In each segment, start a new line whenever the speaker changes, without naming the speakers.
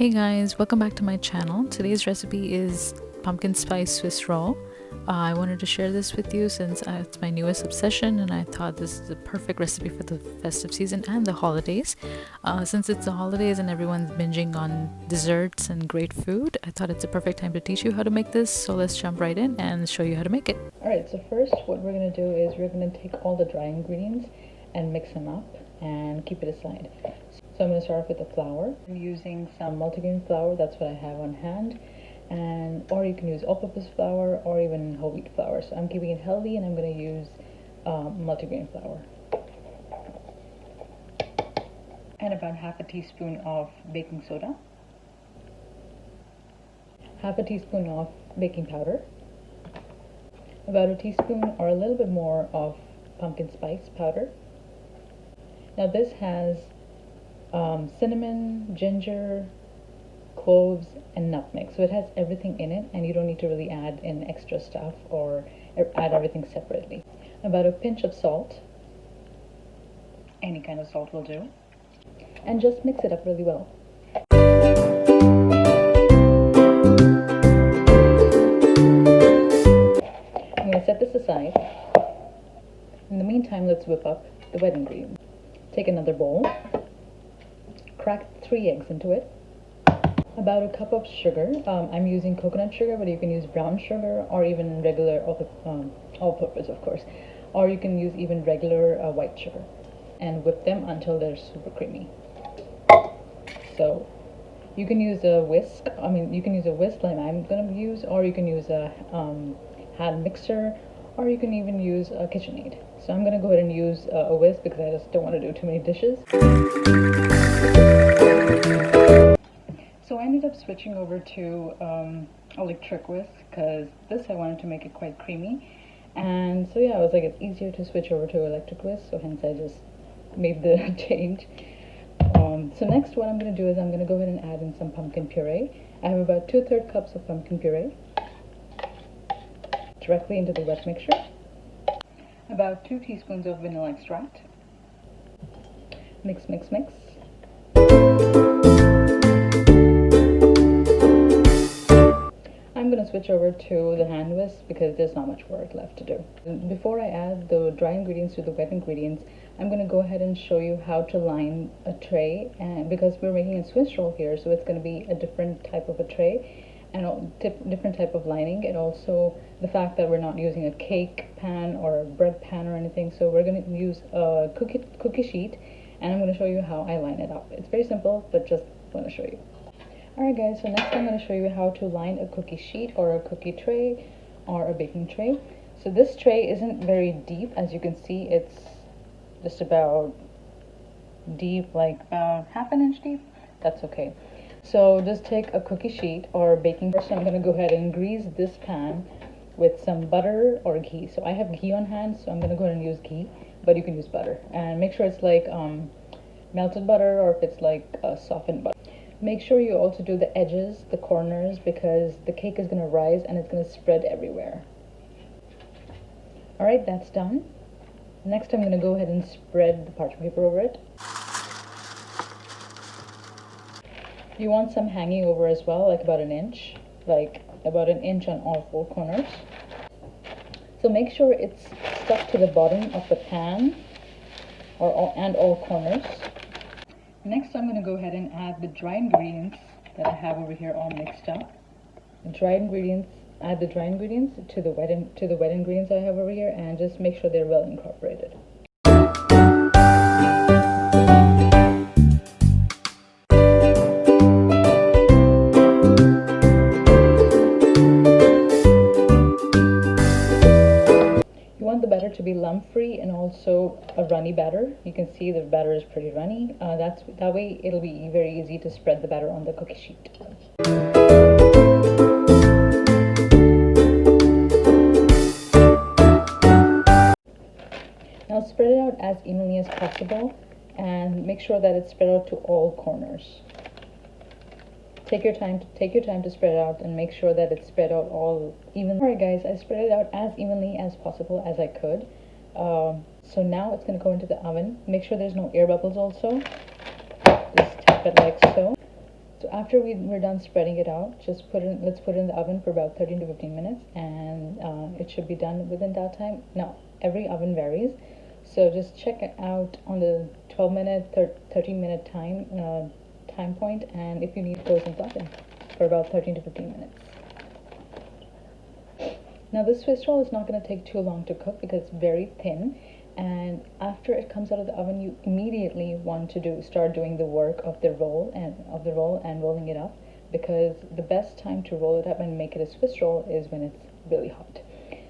Hey guys, welcome back to my channel. Today's recipe is pumpkin spice Swiss roll. I wanted to share this with you since it's my newest obsession, and I thought this is a perfect recipe for the festive season and the holidays. Since it's the holidays and everyone's binging on desserts and great food, I thought it's a perfect time to teach you how to make this. So let's jump right in and show you how to make it. Alright, so first what we're going to do is we're going to take all the dry ingredients and mix them up and keep it aside. So I'm going to start off with the flour. I'm using some multigrain flour, that's what I have on hand, or you can use all-purpose flour or even whole wheat flour. So I'm keeping it healthy and I'm going to use multigrain flour. And about half a teaspoon of baking soda, half a teaspoon of baking powder, about a teaspoon or a little bit more of pumpkin spice powder. Now this has cinnamon, ginger, cloves, and nutmeg. So it has everything in it, and you don't need to really add in extra stuff or add everything separately. About a pinch of salt. Any kind of salt will do. And just mix it up really well. I'm going to set this aside. In the meantime, let's whip up the wet ingredients. Take another bowl. Crack 3 eggs into it. About a cup of sugar. I'm using coconut sugar, but you can use brown sugar or even regular all-purpose, of course. Or you can use even regular white sugar. And whip them until they're super creamy. So you can use a whisk. You can use a whisk like I'm going to use, or you can use a hand mixer, or you can even use a KitchenAid. So I'm going to go ahead and use a whisk because I just don't want to do too many dishes. So I ended up switching over to electric whisk because this I wanted to make it quite creamy. And so yeah, I was like, it's easier to switch over to electric whisk, so hence I just made the change. So next what I'm going to do is I'm going to go ahead and add in some pumpkin puree. I have about 2/3 cups of pumpkin puree directly into the wet mixture. About 2 teaspoons of vanilla extract. Mix, mix, mix. I'm going to switch over to the hand whisk because there's not much work left to do. Before I add the dry ingredients to the wet ingredients, I'm going to go ahead and show you how to line a tray, and because we're making a Swiss roll here, so it's going to be a different type of a tray and different type of lining, and also the fact that we're not using a cake pan or a bread pan or anything. So we're going to use a cookie sheet, and I'm going to show you how I line it up. It's very simple, but just want to show you. Alright guys, so next I'm going to show you how to line a cookie sheet or a cookie tray or a baking tray. So this tray isn't very deep, as you can see. It's just about deep, like about ½ inch deep. That's okay. So just take a cookie sheet or baking. First I'm going to go ahead and grease this pan with some butter or ghee. So I have ghee on hand, so I'm going to go ahead and use ghee, but you can use butter. And make sure it's like melted butter, or if it's like softened butter. Make sure you also do the edges, the corners, because the cake is going to rise and it's going to spread everywhere. Alright, that's done. Next I'm going to go ahead and spread the parchment paper over it. You want some hanging over as well, like about an inch. Like about an inch on all 4 corners. So make sure it's stuck to the bottom of the pan and all corners. Next I'm going to go ahead and add the dry ingredients that I have over here all mixed up. Add the dry ingredients to the wet ingredients I have over here, and just make sure they're well incorporated. The batter to be lump free and also a runny batter. You can see the batter is pretty runny. That way it'll be very easy to spread the batter on the cookie sheet. Now spread it out as evenly as possible and make sure that it's spread out to all corners. Take your time to spread it out and make sure that it's spread out all evenly. Alright guys, I spread it out as evenly as possible as I could. So now it's going to go into the oven. Make sure there's no air bubbles also. Just tap it like so. So after we're done spreading it out, let's put it in the oven for about 13 to 15 minutes, and it should be done within that time. Now, every oven varies, so just check it out on the 12-minute, 13-minute time point, and if you need, close the oven for about 13 to 15 minutes. Now this Swiss roll is not going to take too long to cook because it's very thin, and after it comes out of the oven, you immediately want to start doing the work of the roll and rolling it up, because the best time to roll it up and make it a Swiss roll is when it's really hot.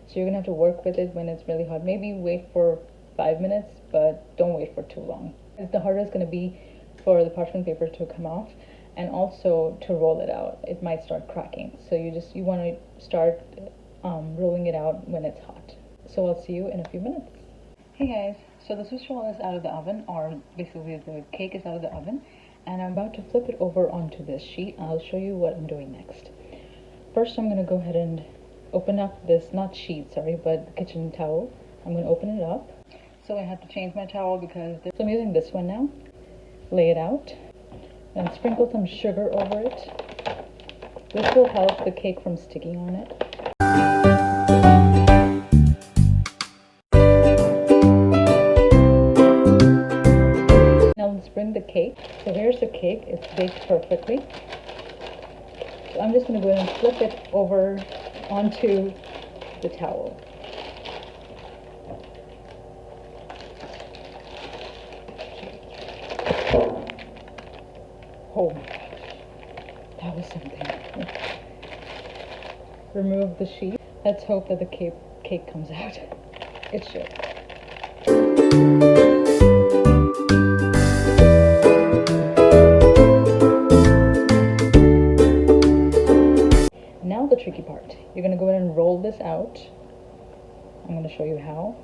So you're gonna have to work with it when it's really hot. Maybe wait for 5 minutes, but don't wait for too long. The harder it's gonna be for the parchment paper to come off, and also to roll it out. It might start cracking. So you want to start rolling it out when it's hot. So I'll see you in a few minutes. Hey guys, so the Swiss roll is out of the oven, or basically the cake is out of the oven, and I'm about to flip it over onto this sheet. I'll show you what I'm doing next. First, I'm going to go ahead and open up this, not sheet, sorry, but the kitchen towel. I'm going to open it up. So I have to change my towel because so I'm using this one now. Lay it out and sprinkle some sugar over it. This will help the cake from sticking on it. Now let's bring the cake. So here's the cake. It's baked perfectly. So I'm just going to go ahead and flip it over onto the towel. Oh my gosh, that was something. Remove the sheet. Let's hope that the cake comes out. It should. Now the tricky part. You're going to go ahead and roll this out. I'm going to show you how.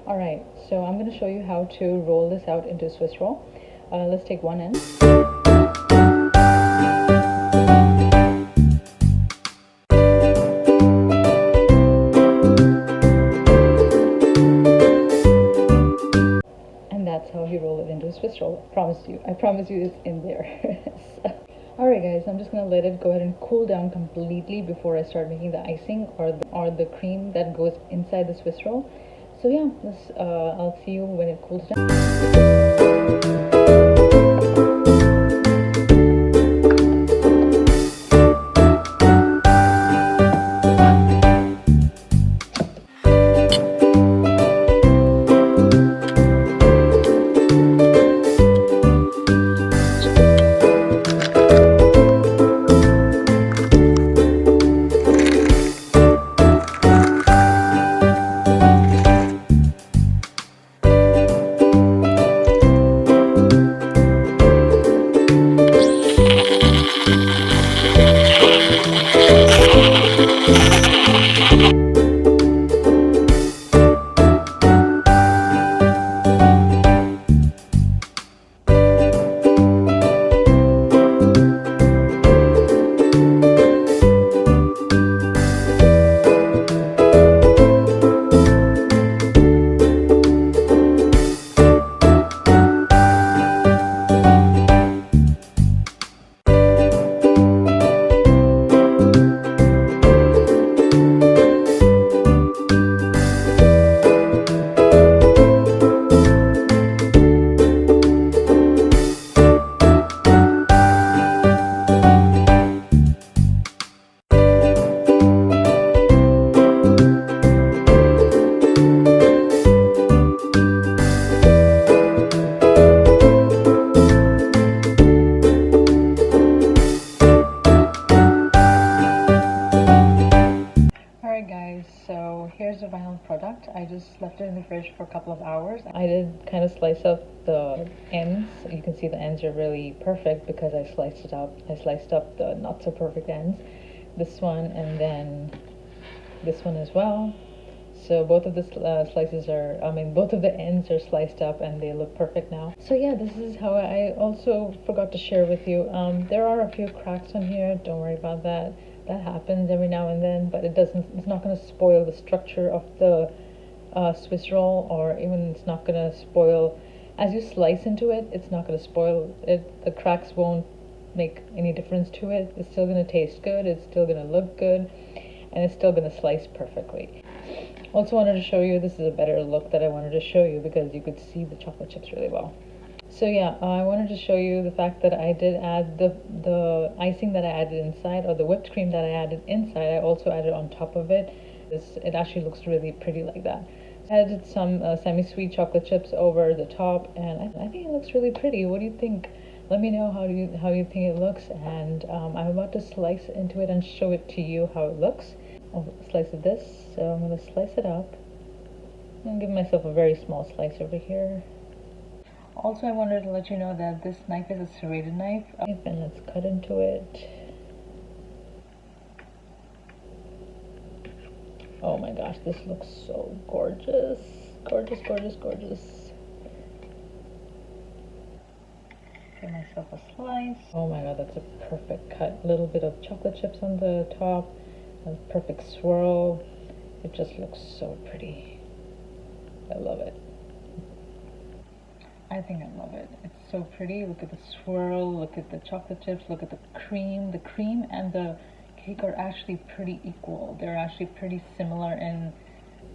Alright, so I'm going to show you how to roll this out into a Swiss roll. Let's take one end. And that's how you roll it into a Swiss roll. I promise you it's in there. Alright guys, I'm just going to let it go ahead and cool down completely before I start making the icing or the cream that goes inside the Swiss roll. So yeah, I'll see you when it cools down. So here's the final product. I just left it in the fridge for a couple of hours. I did kind of slice up the ends. You can see the ends are really perfect because I sliced it up. I sliced up the not so perfect ends. This one and then this one as well. So both of the both of the ends are sliced up and they look perfect now. So yeah, this is how I also forgot to share with you. There are a few cracks on here. Don't worry about that. That happens every now and then, but it's not going to spoil the structure of the Swiss roll, or even it's not going to spoil, as you slice into it, it's not going to spoil it. The cracks won't make any difference to it. It's still gonna taste good, it's still gonna look good, and it's still gonna slice perfectly. Also wanted to show you, this is a better look that I wanted to show you because you could see the chocolate chips really well. So yeah, I wanted to show you the fact that I did add the icing that I added inside, or the whipped cream that I added inside, I also added on top of it. It actually looks really pretty like that. I added some semi-sweet chocolate chips over the top, and I think it looks really pretty. What do you think? Let me know how you think it looks, and I'm about to slice into it and show it to you how it looks. I'll slice it this, so I'm going to slice it up. I'm going to give myself a very small slice over here. Also, I wanted to let you know that this knife is a serrated knife, and let's cut into it. Oh my gosh, this looks so gorgeous. Gorgeous, gorgeous, gorgeous. Give myself a slice. Oh my god, that's a perfect cut. A little bit of chocolate chips on the top, a perfect swirl. It just looks so pretty. I love it. I think I love it. It's so pretty. Look at the swirl, look at the chocolate chips, look at the cream. The cream and the cake are actually pretty equal. They're actually pretty similar in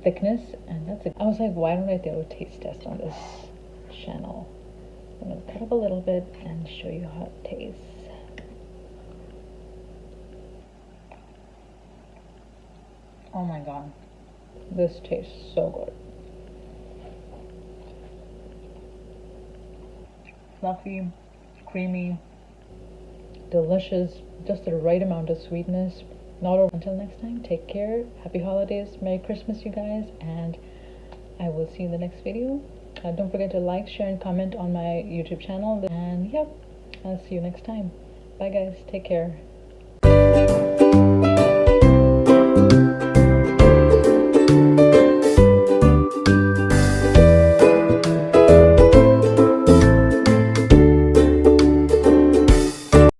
thickness, and that's it. I was like, why don't I do a taste test on this channel? I'm gonna cut up a little bit and show you how it tastes. Oh my god, this tastes so good. Fluffy, creamy, delicious, just the right amount of sweetness. Not over. Until next time, take care. Happy holidays, Merry Christmas, you guys, and I will see you in the next video. Don't forget to like, share, and comment on my YouTube channel. And yep, I'll see you next time. Bye, guys. Take care.